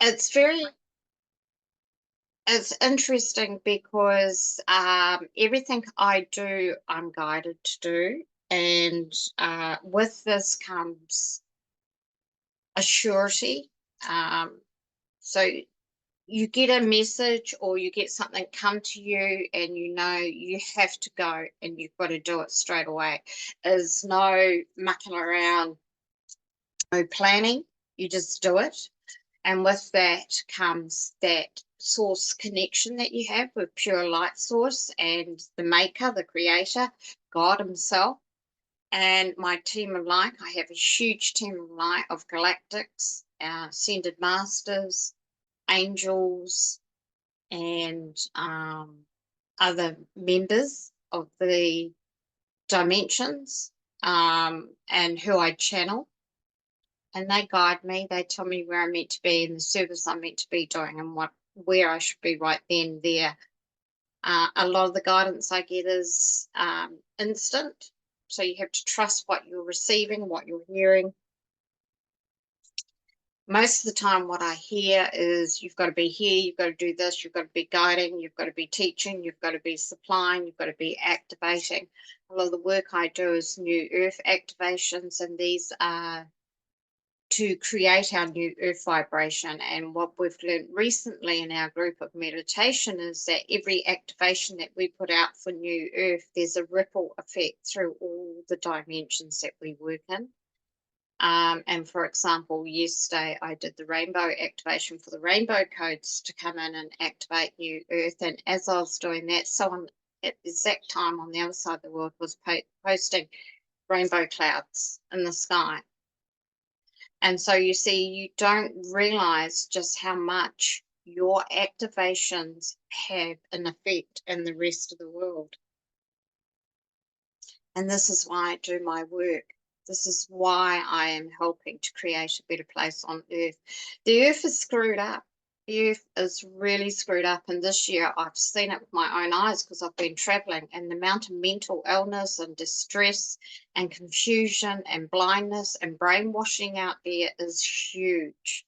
It's very it's interesting because everything I do, I'm guided to do, and with this comes a surety. Um, so you get a message or you get something come to you, and you know you have to go and you've got to do it straight away. There's no mucking around, no planning. You just do it. And with that comes that source connection that you have with pure light source and the maker, the creator, God himself. And my team of light, I have a huge team of light of galactics, ascended masters, angels, and other members of the dimensions, and who I channel. And they guide me. They tell me where I'm meant to be and the service I'm meant to be doing, and where I should be right then and there. A lot of the guidance I get is instant, so you have to trust what you're receiving, what you're hearing. Most of the time, what I hear is you've got to be here, you've got to do this, you've got to be guiding, you've got to be teaching, you've got to be supplying, you've got to be activating. A lot of the work I do is new earth activations, and these are to create our new earth vibration. And what we've learned recently in our group of meditation is that every activation that we put out for new earth, there's a ripple effect through all the dimensions that we work in. And for example, yesterday I did the rainbow activation for the rainbow codes to come in and activate new earth. And as I was doing that, someone at the exact time on the other side of the world was posting rainbow clouds in the sky. And so you see, you don't realize just how much your activations have an effect in the rest of the world. And this is why I do my work. This is why I am helping to create a better place on earth. The earth is screwed up. The earth is really screwed up. And this year I've seen it with my own eyes because I've been traveling, and the amount of mental illness and distress and confusion and blindness and brainwashing out there is huge.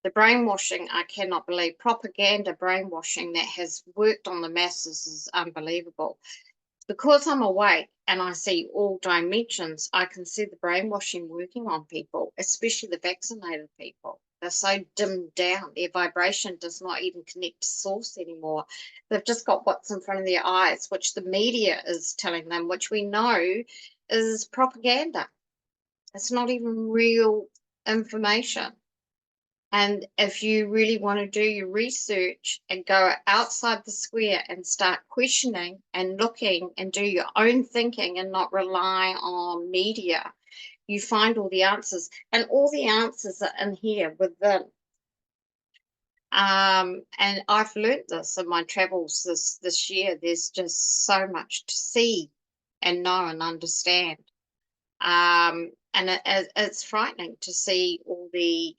The brainwashing, I cannot believe. Propaganda brainwashing that has worked on the masses is unbelievable. Because I'm awake and I see all dimensions, I can see the brainwashing working on people, especially the vaccinated people. They're so dimmed down. Their vibration does not even connect to source anymore. They've just got what's in front of their eyes, which the media is telling them, which we know is propaganda. It's not even real information. And if you really want to do your research and go outside the square and start questioning and looking and do your own thinking and not rely on media, you find all the answers. And all the answers are in here within. And I've learnt this in my travels this year. There's just so much to see and know and understand. And it's frightening to see all the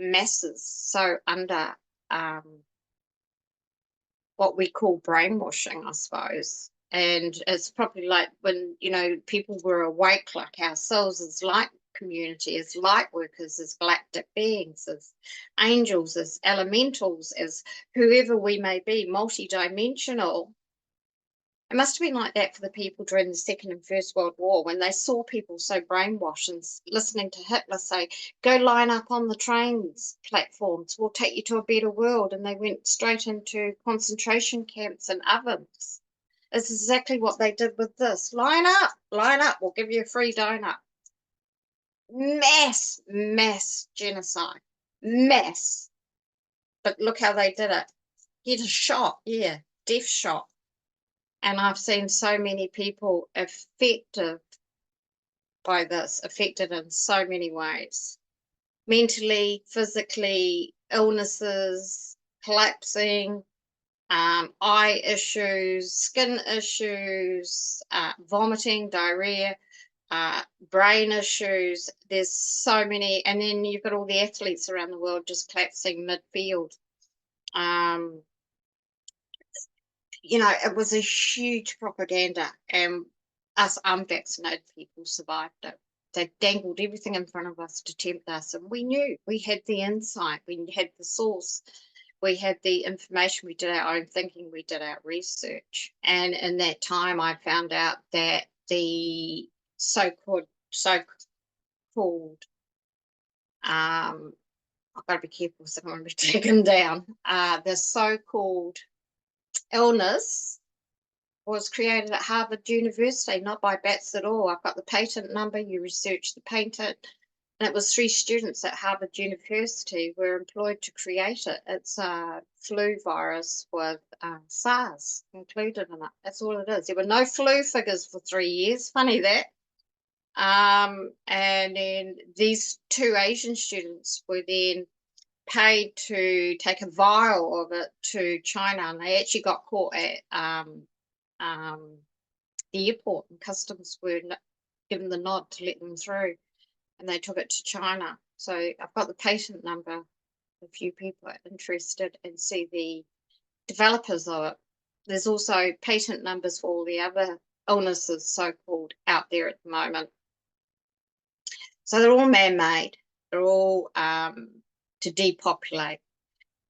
masses so under what we call brainwashing, I suppose. And it's probably like when, people were awake like ourselves as light community, as light workers, as galactic beings, as angels, as elementals, as whoever we may be, multidimensional. It must have been like that for the people during the Second and First World War, when they saw people so brainwashed and listening to Hitler say, go line up on the trains platforms, we'll take you to a better world. And they went straight into concentration camps and ovens. It's exactly what they did with this. Line up, we'll give you a free donut. Mass genocide. Mass. But look how they did it. Get a shot, yeah, death shot. And I've seen so many people affected by this, affected in so many ways, mentally, physically, illnesses, collapsing, eye issues, skin issues, vomiting, diarrhea, brain issues. There's so many. And then you've got all the athletes around the world just collapsing midfield. It was a huge propaganda, and us unvaccinated people survived it. They dangled everything in front of us to tempt us, and we knew. We had the insight, we had the source, we had the information, we did our own thinking, we did our research. And in that time, I found out that the so-called I've got to be careful so I don't want to be taken down. The so-called illness was created at Harvard University, not by bats at all. I've got the patent number, you research the patent, and it was 3 students at Harvard University were employed to create it. It's a flu virus with SARS included in it. That's all it is. There were no flu figures for 3 years. Funny that. And then these 2 Asian students were then paid to take a vial of it to China, and they actually got caught at the airport, and customs were given the nod to let them through, and they took it to China. So I've got the patent number if you people are interested and see the developers of it. There's also patent numbers for all the other illnesses so-called out there at the moment. So they're all man-made. They're all to depopulate,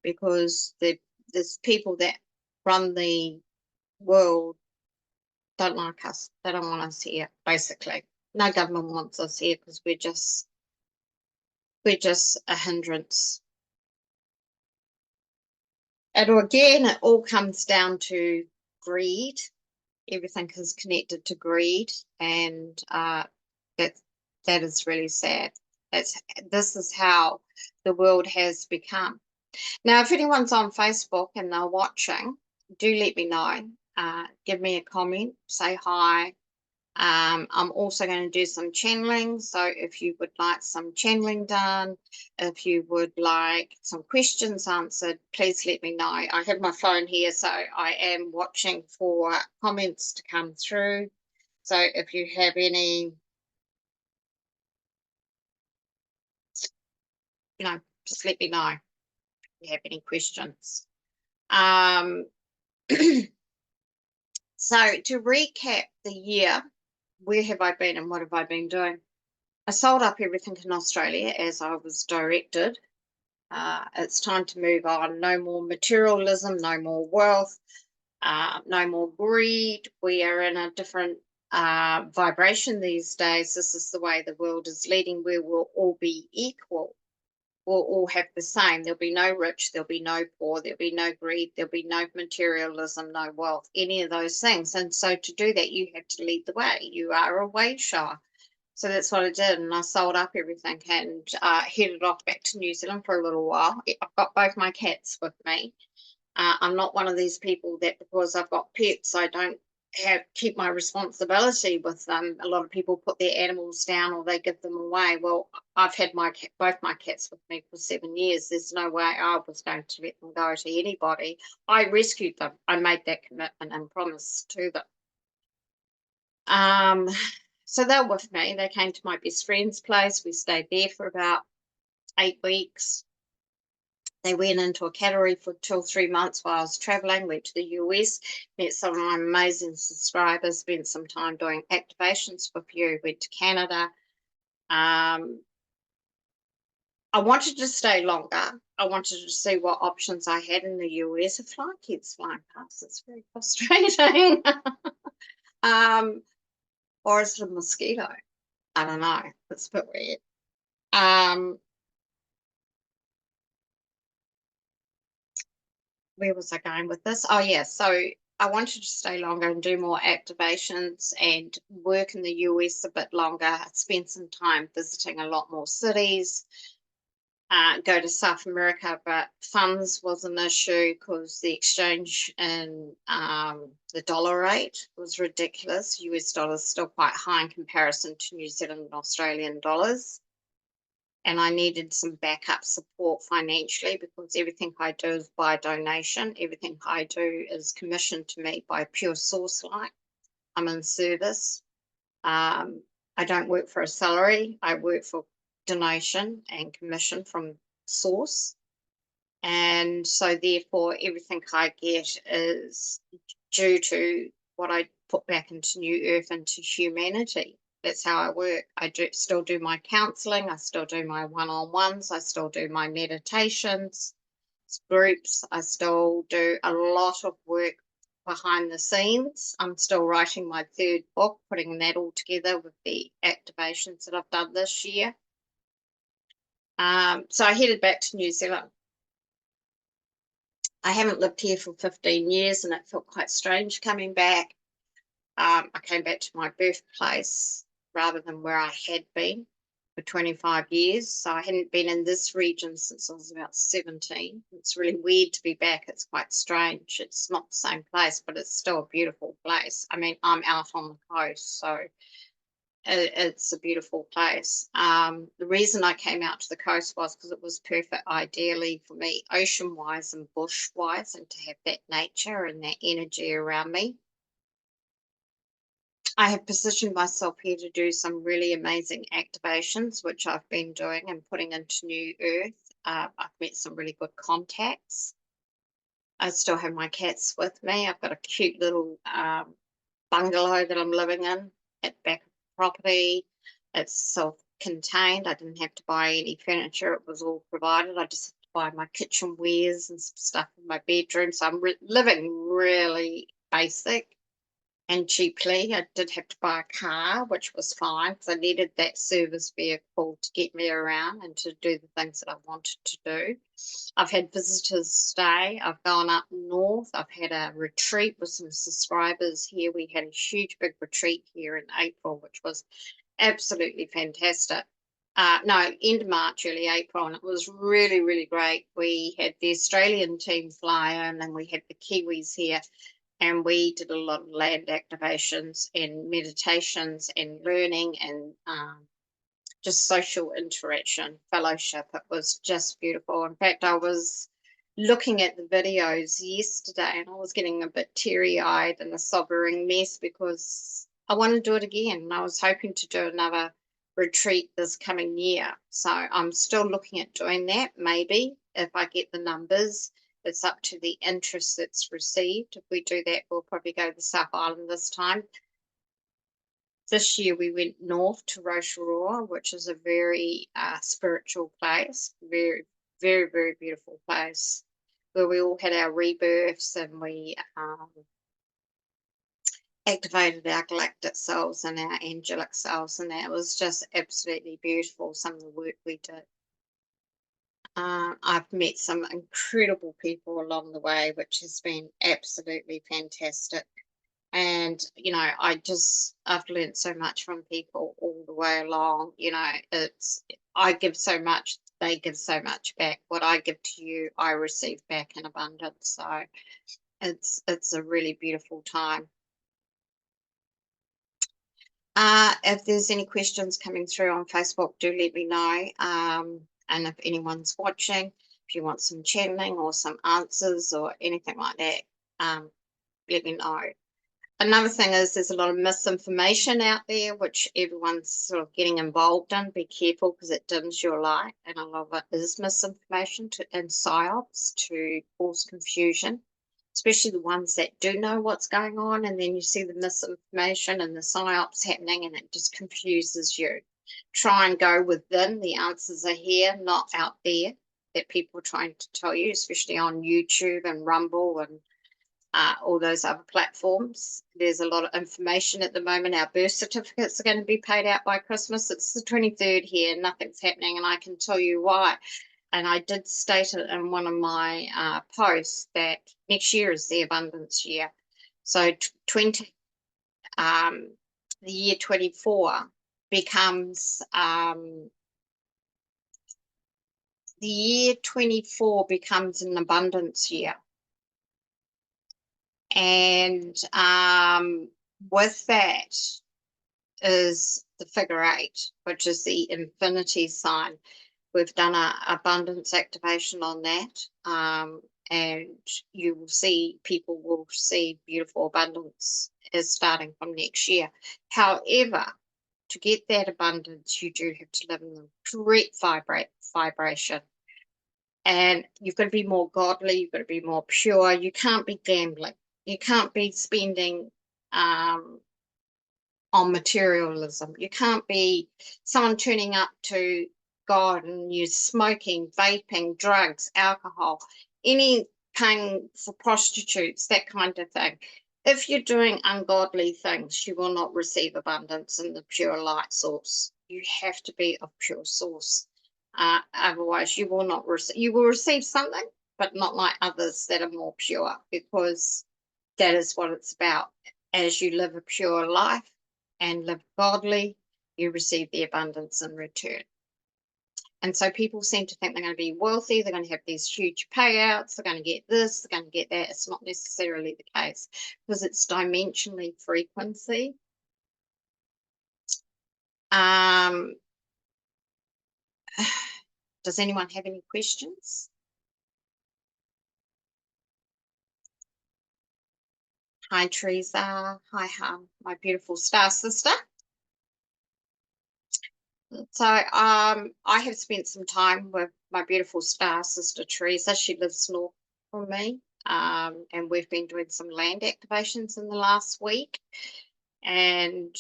because there's people that run the world don't like us. They don't want us here, basically. No government wants us here because we're just a hindrance. And again, it all comes down to greed. Everything is connected to greed, and that is really sad. This is how the world has become. Now, if anyone's on Facebook and they're watching, do let me know. Give me a comment, say hi. I'm also going to do some channeling. So if you would like some channeling done, if you would like some questions answered, please let me know. I have my phone here, so I am watching for comments to come through. So if you have any, just let me know if you have any questions. So to recap the year, where have I been and what have I been doing? I sold up everything in Australia as I was directed. It's time to move on. No more materialism, no more wealth, no more greed. We are in a different vibration these days. This is the way the world is leading, where we'll all be equal. We'll all have the same. There'll be no rich, there'll be no poor, there'll be no greed, there'll be no materialism, no wealth, any of those things. And so to do that, you have to lead the way. You are a way shower. So that's what I did, and I sold up everything and headed off back to New Zealand for a little while. I've got both my cats with me. I'm not one of these people that because I've got pets, I don't keep my responsibility with them. A lot of people put their animals down or they give them away. Well, I've had both my cats with me for 7 years. There's no way I was going to let them go to anybody. I rescued them. I made that commitment and promise to them. So they're with me. They came to my best friend's place. We stayed there for about 8 weeks. They went into a category for 2 or 3 months while I was traveling, went to the US, met some of my amazing subscribers, spent some time doing activations for you, went to Canada. I wanted to stay longer. I wanted to see what options I had in the US. A fly keeps flying past. It's very frustrating. Or is it a mosquito? I don't know. It's a bit weird. Where was I going with this? Oh, yeah. So I wanted to stay longer and do more activations and work in the US a bit longer, spend some time visiting a lot more cities, go to South America, but funds was an issue because the exchange and the dollar rate was ridiculous. US dollars still quite high in comparison to New Zealand and Australian dollars. And I needed some backup support financially because everything I do is by donation. Everything I do is commissioned to me by Pure Source Light. I'm in service. I don't work for a salary. I work for donation and commission from Source. And so therefore everything I get is due to what I put back into New Earth, into humanity. That's how I work. I still do my counseling. I still do my one-on-ones. I still do my meditations, groups. I still do a lot of work behind the scenes. I'm still writing my third book, putting that all together with the activations that I've done this year. So I headed back to New Zealand. I haven't lived here for 15 years and it felt quite strange coming back. I came back to my birthplace rather than where I had been for 25 years. So I hadn't been in this region since I was about 17. It's really weird to be back. It's quite strange. It's not the same place, but it's still a beautiful place. I mean, I'm out on the coast, so it's a beautiful place. The reason I came out to the coast was because it was perfect, ideally for me, ocean-wise and bush-wise, and to have that nature and that energy around me. I have positioned myself here to do some really amazing activations, which I've been doing and putting into New Earth. I've met some really good contacts. I still have my cats with me. I've got a cute little bungalow that I'm living in at the back of the property. It's self-contained. I didn't have to buy any furniture. It was all provided. I just had to buy my kitchen wares and some stuff in my bedroom. So I'm living really basic and cheaply. I did have to buy a car, which was fine because I needed that service vehicle to get me around and to do the things that I wanted to do. I've had visitors stay. I've gone up north. I've had a retreat with some subscribers here. We had a huge big retreat here in April, which was absolutely fantastic. No, end of March, early April, and it was really, really great. We had the Australian team fly in and we had the Kiwis here, and we did a lot of land activations and meditations and learning and just social interaction, fellowship. It was just beautiful. In fact, I was looking at the videos yesterday and I was getting a bit teary-eyed and a sobbing mess because I want to do it again. And I was hoping to do another retreat this coming year. So I'm still looking at doing that, maybe, if I get the numbers. It's up to the interest that's received. If we do that, we'll probably go to the South Island this time. This year we went north to Rotorua, which is a very spiritual place, very, very, very beautiful place, where we all had our rebirths and we activated our galactic selves and our angelic selves, and that was just absolutely beautiful, some of the work we did. I've met some incredible people along the way, which has been absolutely fantastic. And, you know, I've learned so much from people all the way along. You know, I give so much, they give so much back. What I give to you, I receive back in abundance. So it's a really beautiful time. If there's any questions coming through on Facebook, do let me know. And if anyone's watching, if you want some channeling or some answers or anything like that, let me know. Another thing is there's a lot of misinformation out there, which everyone's sort of getting involved in. Be careful because it dims your light, and a lot of it is misinformation and psyops to cause confusion, especially the ones that do know what's going on, and then you see the misinformation and the psyops happening and it just confuses you. Try and go within. The answers are here, not out there, that people are trying to tell you, especially on YouTube and Rumble and all those other platforms. There's a lot of information at the moment. Our birth certificates are going to be paid out by Christmas. It's the 23rd here. Nothing's happening, and I can tell you why. And I did state it in one of my posts that next year is the abundance year. So the year 24 becomes the year 24 becomes an abundance year. And with that is the figure 8, which is the infinity sign. We've done an abundance activation on that, and you will see, people will see beautiful abundance is starting from next year. However, to get that abundance, you do have to live in the correct vibration. And you've got to be more godly, you've got to be more pure. You can't be gambling. You can't be spending on materialism. You can't be someone turning up to God and you're smoking, vaping, drugs, alcohol, any paying for prostitutes, that kind of thing. If you're doing ungodly things, you will not receive abundance in the pure light source. You have to be of pure source. Otherwise, you will not receive. You will receive something, but not like others that are more pure, because that is what it's about. As you live a pure life and live godly, you receive the abundance in return. And so people seem to think they're going to be wealthy, they're going to have these huge payouts, they're going to get this, they're going to get that. It's not necessarily the case, because it's dimensionally frequency. Does anyone have any questions? Hi, Teresa. Hi, my beautiful star sister. So I have spent some time with my beautiful star sister, Teresa. She lives north from me. And we've been doing some land activations in the last week. And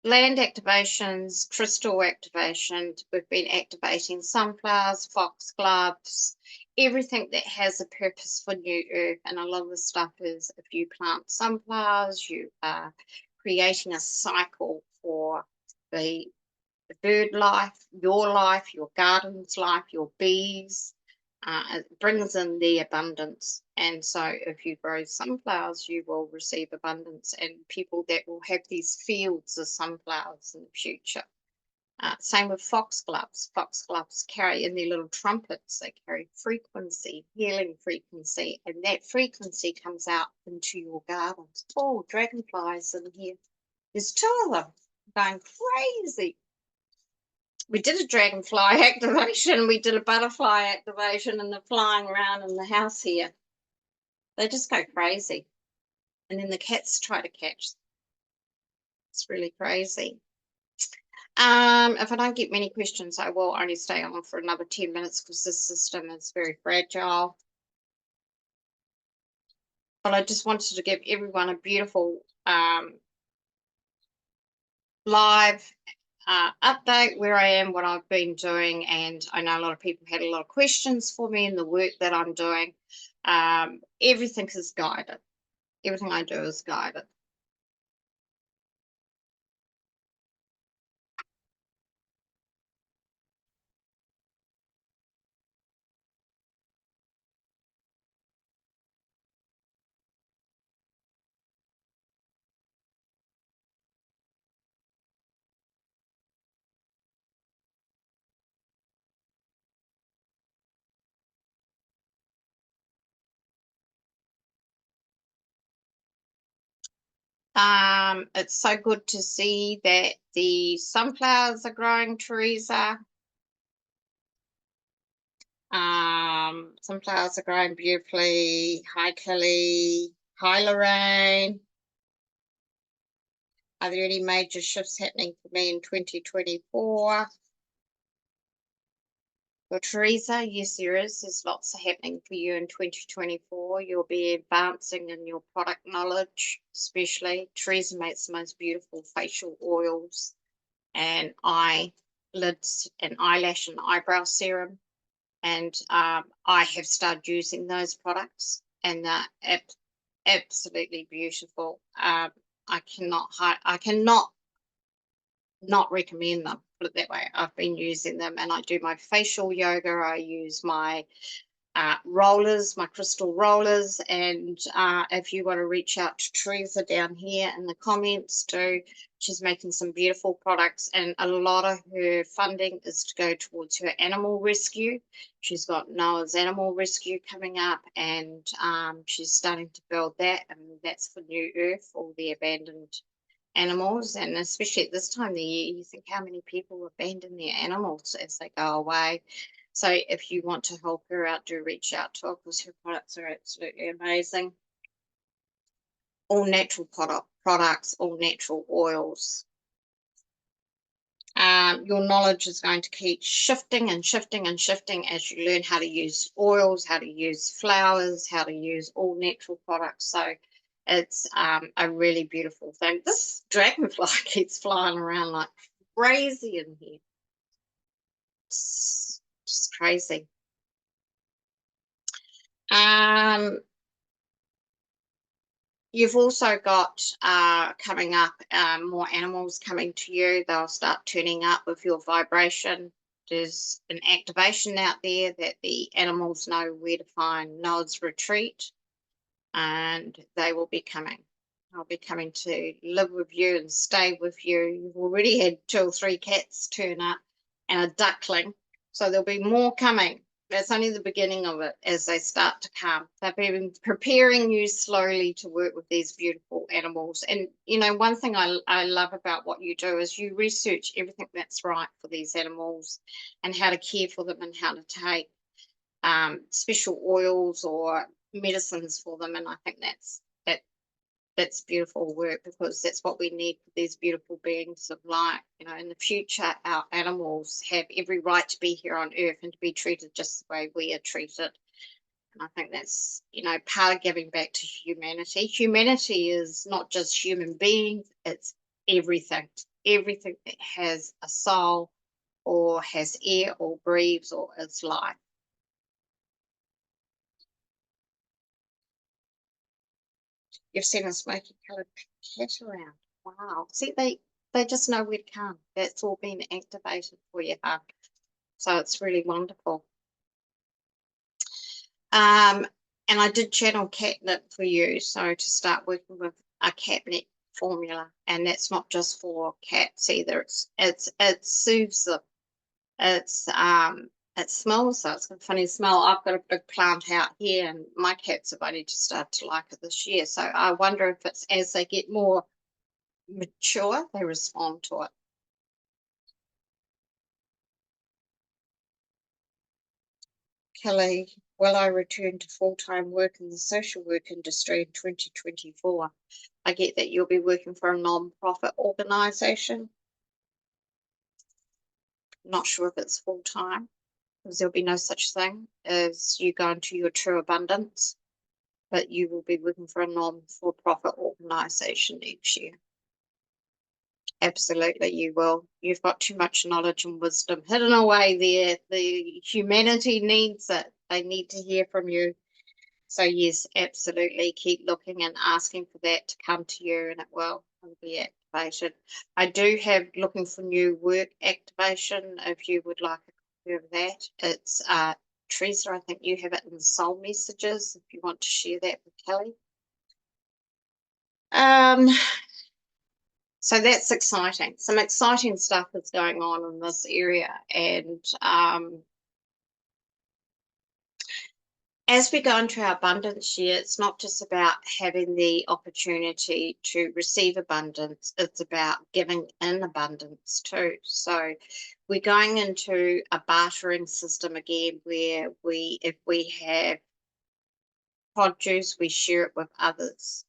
land activations, crystal activations, we've been activating sunflowers, foxgloves, everything that has a purpose for New Earth. And a lot of the stuff is, if you plant sunflowers, you are creating a cycle for the bird life, your garden's life, your bees. It brings in the abundance. And so if you grow sunflowers, you will receive abundance, and people that will have these fields of sunflowers in the future. Same with foxgloves. Foxgloves carry in their little trumpets, they carry frequency, healing frequency, and that frequency comes out into your gardens. Oh, dragonflies in here. There's 2 of them going crazy. We did a dragonfly activation, we did a butterfly activation, and they're flying around in the house here. They just go crazy. And then the cats try to catch them. It's really crazy. If I don't get many questions, I will only stay on for another 10 minutes, because this system is very fragile. But I just wanted to give everyone a beautiful live update where I am, what I've been doing, and I know a lot of people had a lot of questions for me in the work that I'm doing. Everything is guided. Everything I do is guided. It's so good to see that the sunflowers are growing, Teresa. Sunflowers are growing beautifully. Hi, Kelly. Hi, Lorraine. Are there any major shifts happening for me in 2024? Well, Teresa, yes, there is. There's lots happening for you in 2024. You'll be advancing in your product knowledge, especially. Teresa makes the most beautiful facial oils and eyelids and eyelash and eyebrow serum. And I have started using those products, and they're absolutely beautiful. I cannot not recommend them, put it that way. I've been using them, and I do my facial yoga. I use my rollers, my crystal rollers, and if you want to reach out to Teresa down here in the comments too, she's making some beautiful products, and a lot of her funding is to go towards her animal rescue. She's got Noah's Animal Rescue coming up, and she's starting to build that, and that's for New Earth, all the abandoned animals. And especially at this time of the year, you think how many people abandon their animals as they go away. So if you want to help her out, do reach out to her, because her products are absolutely amazing. All natural products, all natural oils. Your knowledge is going to keep shifting and shifting and shifting as you learn how to use oils, how to use flowers, how to use all natural products. So It's a really beautiful thing. This dragonfly keeps flying around like crazy in here. It's just crazy. You've also got coming up more animals coming to you. They'll start turning up with your vibration. There's an activation out there that the animals know where to find Noah's retreat, and they will be coming. They'll be coming to live with you and stay with you. You've already had 2 or 3 cats turn up and a duckling, so there'll be more coming. That's only the beginning of it as they start to come. They've been preparing you slowly to work with these beautiful animals. And, you know, one thing I love about what you do is you research everything that's right for these animals and how to care for them and how to take special oils or medicines for them. And I think that's beautiful work, because that's what we need for these beautiful beings of light. You know, in the future, our animals have every right to be here on earth and to be treated just the way we are treated. And I think that's, you know, part of giving back to humanity. Humanity is not just human beings, it's everything. Everything that has a soul or has air or breathes or is life. You've seen a smoky coloured cat around. Wow. See, they just know where to come. That's all been activated for you, huh? So it's really wonderful. And I did channel catnip for you, so to start working with a catnip formula, and that's not just for cats either. It soothes them. It smells, so it's got a funny smell. I've got a big plant out here, and my cats have only just started to like it this year. So I wonder if it's as they get more mature, they respond to it. Kelly, will I return to full-time work in the social work industry in 2024? I get that you'll be working for a non-profit organisation. Not sure if it's full-time, because there'll be no such thing as you go into your true abundance, but you will be working for a non-for-profit organisation each year. Absolutely, you will. You've got too much knowledge and wisdom hidden away there. The humanity needs it. They need to hear from you. So yes, absolutely. Keep looking and asking for that to come to you, and it will be activated. I do have looking for new work activation. If you would like a copy of that, it's Teresa, I think you have it in the soul messages if you want to share that with Kelly. So that's exciting. Some exciting stuff is going on in this area. And as we go into our abundance year, it's not just about having the opportunity to receive abundance, it's about giving in abundance too. So we're going into a bartering system again, where if we have produce, we share it with others.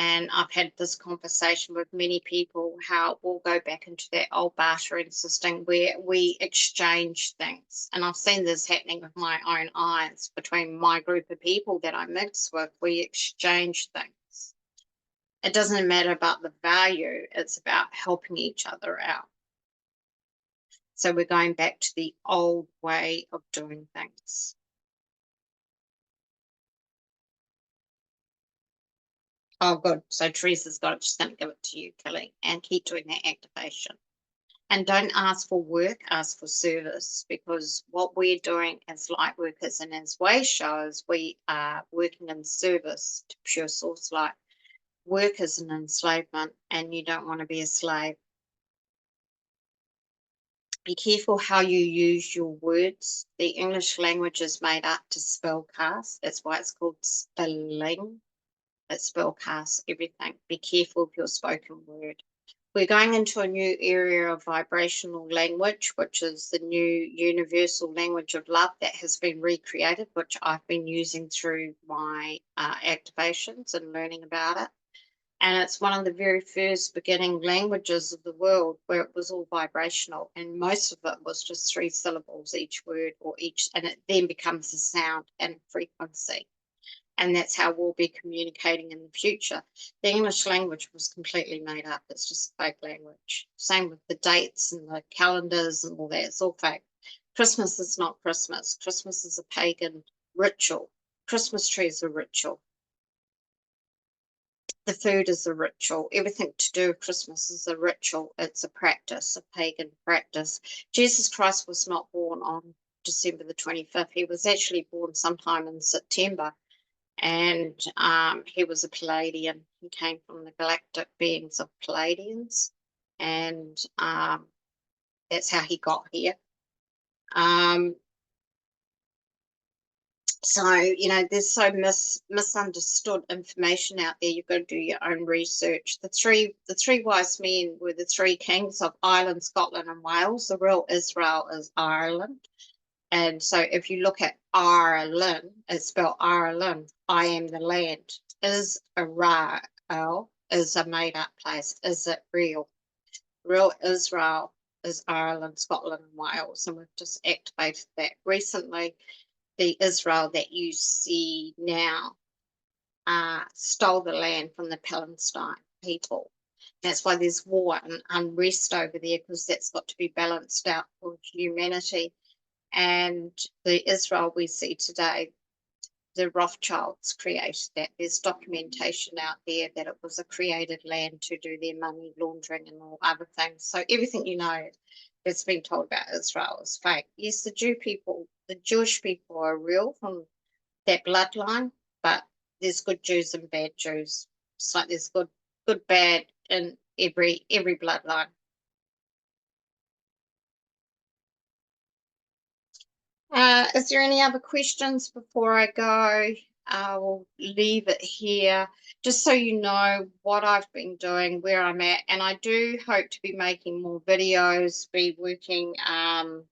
And I've had this conversation with many people, how we'll go back into that old bartering system where we exchange things. And I've seen this happening with my own eyes between my group of people that I mix with. We exchange things. It doesn't matter about the value, it's about helping each other out. So we're going back to the old way of doing things. Oh, good. So Teresa's got it. She's going to give it to you, Kelly, and keep doing that activation. And don't ask for work, ask for service, because what we're doing as light workers and as way showers, we are working in service to pure source light. Work is an enslavement, and you don't want to be a slave. Be careful how you use your words. The English language is made up to spell cast. That's why it's called spelling. It spell casts everything. Be careful of your spoken word. We're going into a new area of vibrational language, which is the new universal language of love that has been recreated, which I've been using through my activations and learning about it. And it's one of the very first beginning languages of the world where it was all vibrational, and most of it was just 3 syllables each word or each, and it then becomes a sound and frequency. and that's how we'll be communicating in the future. The English language was completely made up. It's just a fake language. Same with the dates and the calendars and all that. It's all fake. Christmas is not Christmas. Christmas is a pagan ritual. Christmas tree is a ritual. The food is a ritual. Everything to do with Christmas is a ritual. It's a practice, a pagan practice. Jesus Christ was not born on December the 25th. He was actually born sometime in September. And he was a Palladian. He came from the galactic beings of Palladians, and that's how he got here. So, you know, there's so misunderstood information out there. You've got to do your own research. The three wise men were the three kings of Ireland, Scotland, and Wales. The real Israel is Ireland. And so if you look at Ireland, it's spelled Ireland. I am the land. Israel is a made-up place. Is it real? Real Israel is Ireland, Scotland, and Wales. And we've just activated that recently. The Israel that you see now stole the land from the Palestine people. That's why there's war and unrest over there, because that's got to be balanced out for humanity. And the Israel we see today, the Rothschilds created that. There's documentation out there that it was a created land to do their money laundering and all other things. So everything you know that's been told about Israel is fake. Yes, the Jewish people are real from that bloodline, but there's good Jews and bad Jews. It's like there's good, bad in every bloodline. Is there any other questions before I go? I will leave it here, just so you know what I've been doing, where I'm at, and I do hope to be making more videos, be working on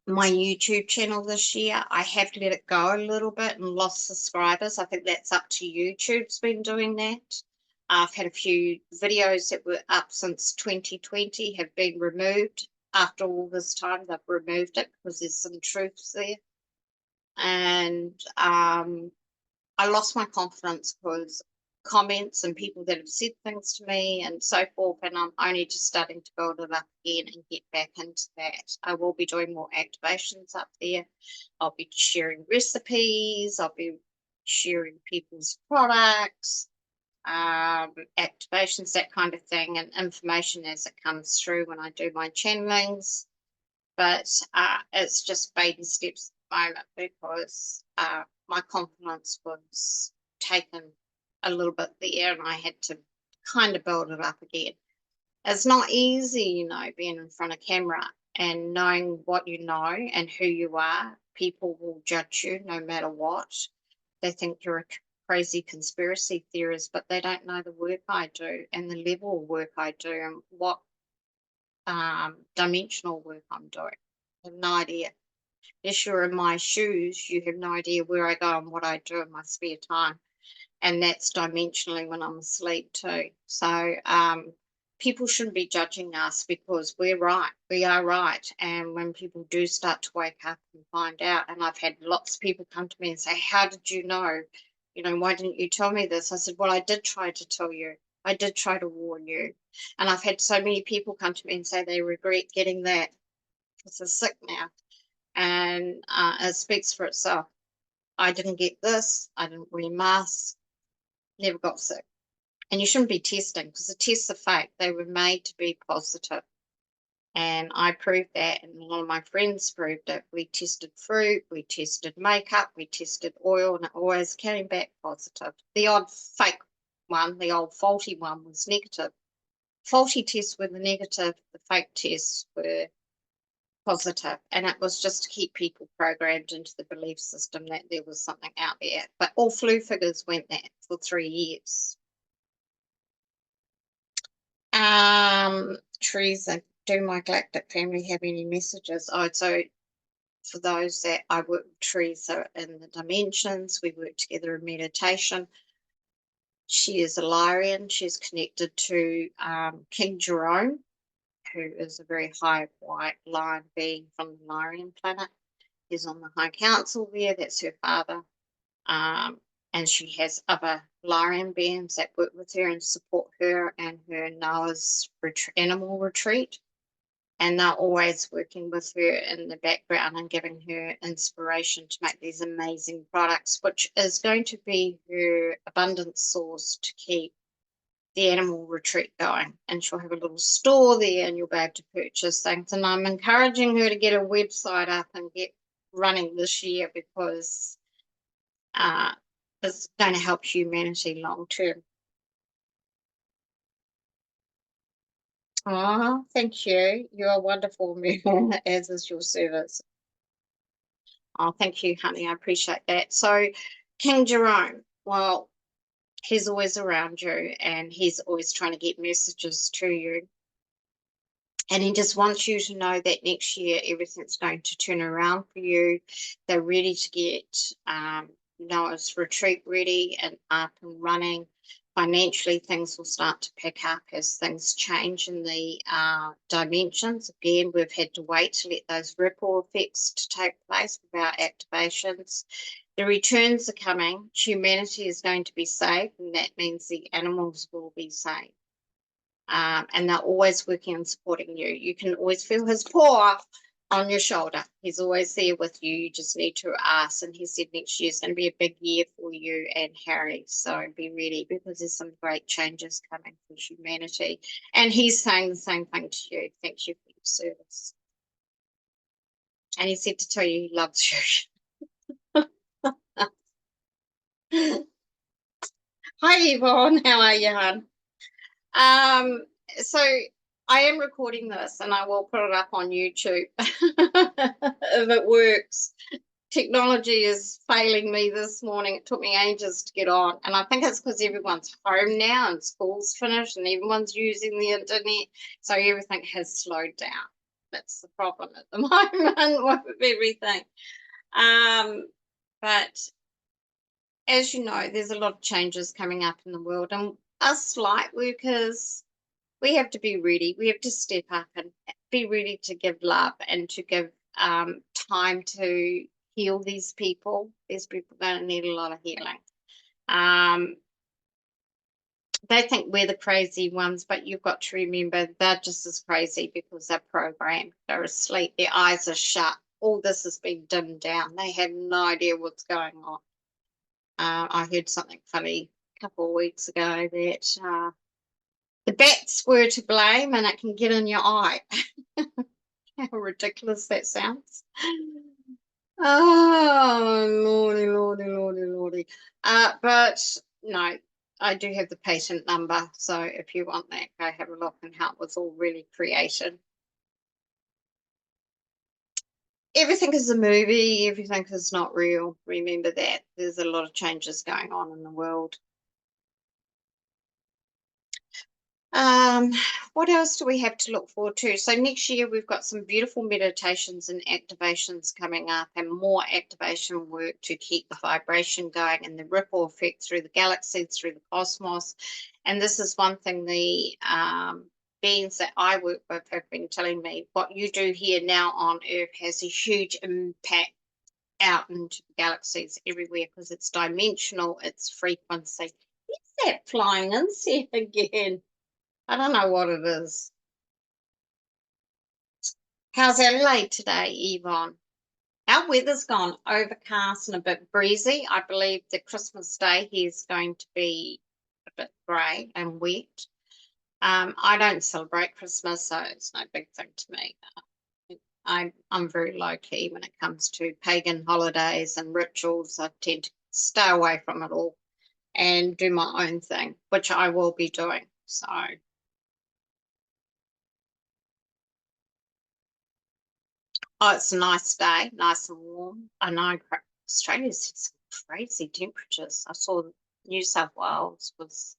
my YouTube channel this year. I have let it go a little bit and lost subscribers. I think that's up to YouTube's been doing that. I've had a few videos that were up since 2020 have been removed. After all this time, they've removed it because there's some truths there. And I lost my confidence because comments and people that have said things to me and so forth, and I'm only just starting to build it up again and get back into that. I will be doing more activations up there. I'll be sharing recipes. I'll be sharing people's products, activations, that kind of thing, and information as it comes through when I do my channelings. But it's just baby steps at the moment, because my confidence was taken a little bit there, and I had to kind of build it up again. It's not easy, you know, being in front of camera and knowing what you know and who you are. People will judge you no matter what. They think you're a crazy conspiracy theorist, but they don't know the work I do and the level of work I do and what dimensional work I'm doing. I have no idea. If you're in my shoes, you have no idea where I go and what I do in my spare time. And that's dimensionally when I'm asleep too. So people shouldn't be judging us, because we're right. We are right. And when people do start to wake up and find out, and I've had lots of people come to me and say, how did you know? You know, why didn't you tell me this? I said, well, I did try to tell you. I did try to warn you. And I've had so many people come to me and say they regret getting that because they're sick now. And it speaks for itself. I didn't get this. I didn't wear masks. Never got sick. And you shouldn't be testing, because the tests are fake. They were made to be positive. And I proved that, and a lot of my friends proved it. We tested fruit, we tested makeup, we tested oil, and it always came back positive. The odd fake one, the old faulty one, was negative. Faulty tests were the negative, the fake tests were positive, and it was just to keep people programmed into the belief system that there was something out there. But all flu figures went that for 3 years. Teresa, do my galactic family have any messages? Oh, so for those that I work with Teresa in the dimensions, we work together in meditation. She is a Lyrian. She's connected to King Jerome, who is a very high white lion being from the Lyrian planet. He's on the High Council there. That's her father. And she has other lion beings that work with her and support her and her Noah's animal retreat. And they're always working with her in the background and giving her inspiration to make these amazing products, which is going to be her abundance source to keep the animal retreat going. And she'll have a little store there and you'll be able to purchase things. And I'm encouraging her to get a website up and get running this year because it's going to help humanity long term. Oh, thank you. You are wonderful, as is your service. Oh, thank you, honey. I appreciate that. So, King Jerome, well, he's always around you and he's always trying to get messages to you. And he just wants you to know that next year everything's going to turn around for you. They're ready to get Noah's retreat ready and up and running. Financially, things will start to pick up as things change in the dimensions. Again, we've had to wait to let those ripple effects to take place with our activations. The returns are coming. Humanity is going to be saved, and that means the animals will be saved. And they're always working and supporting you. You can always feel his paw on your shoulder. He's always there with you. You just need to ask. And he said next year is going to be a big year for you and Harry. So be ready because there's some great changes coming for humanity. And he's saying the same thing to you. Thank you for your service. And he said to tell you he loves you. Hi, Yvonne. How are you, hon? So I am recording this and I will put it up on YouTube if it works. Technology is failing me this morning. It took me ages to get on. And I think it's because everyone's home now and school's finished and everyone's using the internet. So everything has slowed down. That's the problem at the moment with everything. But as you know, there's a lot of changes coming up in the world. And us light workers, we have to be ready. We have to step up and be ready to give love and to give time to heal these people. These people are going to need a lot of healing. They think we're the crazy ones, but you've got to remember they're just as crazy because they're programmed. They're asleep. Their eyes are shut. All this has been dimmed down. They have no idea what's going on. I heard something funny a couple of weeks ago that the bats were to blame and it can get in your eye. How ridiculous that sounds. Oh, lordy, lordy, lordy, lordy. But no, I do have the patent number. So if you want that, go have a look and how it was all really created. Everything is a movie. Everything is not real. Remember that. There's a lot of changes going on in the world. What else do we have to look forward to? So next year we've got some beautiful meditations and activations coming up and more activation work to keep the vibration going and the ripple effect through the galaxy, through the cosmos. And this is one thing the beings that I work with have been telling me. What you do here now on Earth has a huge impact out into the galaxies everywhere because it's dimensional, it's frequency. Is that flying insect again? I don't know what it is. How's Adelaide today, Yvonne? Our weather's gone overcast and a bit breezy. I believe the Christmas day here is going to be a bit grey and wet. I don't celebrate Christmas, so it's no big thing to me. I'm very low key when it comes to pagan holidays and rituals. I tend to stay away from it all and do my own thing, which I will be doing. So. Oh, it's a nice day, nice and warm. I know Australia's had some crazy temperatures. I saw New South Wales was,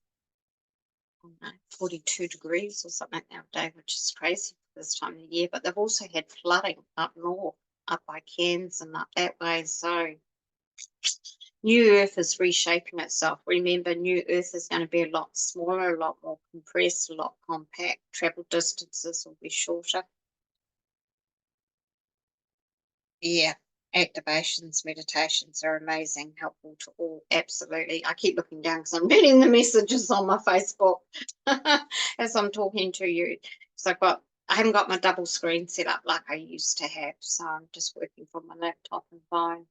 I don't know, 42 degrees or something the other day, which is crazy for this time of the year. But they've also had flooding up north, up by Cairns and up that way. So New Earth is reshaping itself. Remember, New Earth is going to be a lot smaller, a lot more compressed, a lot compact. Travel distances will be shorter. Yeah. activations, meditations are amazing, helpful to all. Absolutely. I keep looking down because I'm reading the messages on my Facebook as I'm talking to you. So I haven't got my double screen set up like I used to have. So I'm just working from my laptop and phone.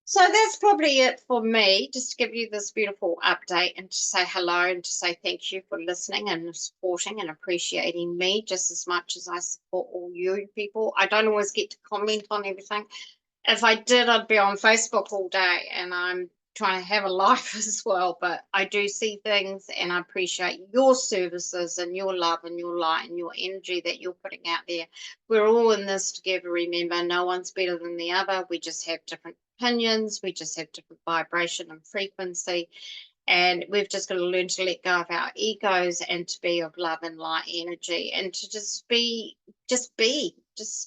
So that's probably it for me, just to give you this beautiful update and to say hello and to say thank you for listening and supporting and appreciating me just as much as I support all you people. I don't always get to comment on everything. If I did, I'd be on Facebook all day, and I'm trying to have a life as well. But I do see things, and I appreciate your services and your love and your light and your energy that you're putting out there. We're all in this together. Remember, no one's better than the other. We just have different opinions. We just have different vibration and frequency. And we've just got to learn to let go of our egos and to be of love and light energy and to just be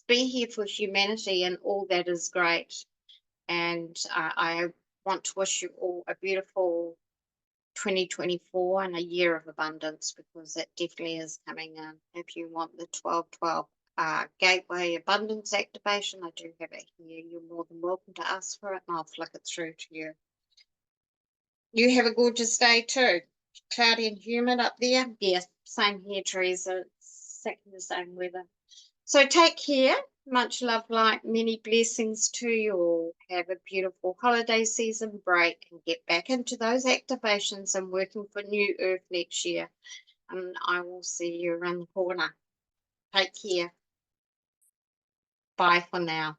here for humanity and all that is great. And I want to wish you all a beautiful 2024 and a year of abundance, because it definitely is coming in. If you want the 1212 Gateway Abundance Activation, I do have it here. You're more than welcome to ask for it, and I'll flick it through to you. You have a gorgeous day too. Cloudy and humid up there. Yes, same here, Teresa. It's exactly the same weather. So take care. Much love, light, many blessings to you all. Have a beautiful holiday season break and get back into those activations and working for New Earth next year. And I will see you around the corner. Take care. Bye for now.